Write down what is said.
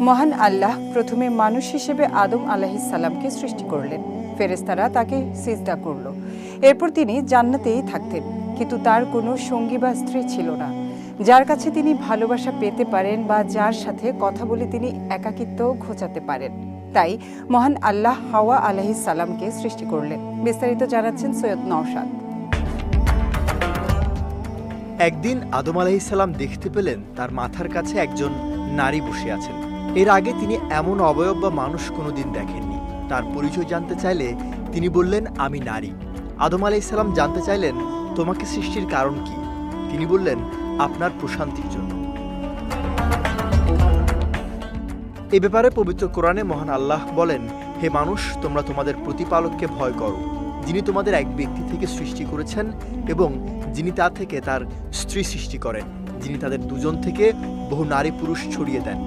মহান আল্লাহ প্রথমে মানুষ হিসেবে আদম আলাইহিস সালামকে সৃষ্টি করলেন। ফেরেশতারা তাকে সিজদা করল। এরপর তিনি জান্নাতেই থাকতেন, কিন্তু তার কোনো সঙ্গী বা স্ত্রী ছিল না, যার কাছে তিনি ভালোবাসা পেতে পারেন বা যার সাথে কথা বলে তিনি একাকিত্ব ঘোচাতে পারেন। তাই মহান আল্লাহ হাওয়া আলাইহিস সালামকে সৃষ্টি করলেন। বিস্তারিত জানাচ্ছেন সৈয়দ নওশাদ। একদিন আদম আলাইহিসসালাম দেখতে পেলেন তার মাথার কাছে একজন নারী বসে আছেন। এর আগে তিনি এমন অবয়ব বা মানুষ কোনোদিন দেখেননি। তার পরিচয় জানতে চাইলে তিনি বললেন, আমি নারী। আদম আলাইহিসসালাম জানতে চাইলেন, তোমাকে সৃষ্টির কারণ কি? তিনি বললেন, আপনার প্রশান্তির জন্য। এ ব্যাপারে পবিত্র কোরআনে মহান আল্লাহ বলেন, হে মানুষ, তোমরা তোমাদের প্রতিপালককে ভয় করো, যিনি তোমাদের এক ব্যক্তি থেকে সৃষ্টি করেছেন এবং যিনি তা থেকে তার স্ত্রী সৃষ্টি করেন, যিনি তাদের দুজন থেকে বহু নারী পুরুষ ছড়িয়ে দেন।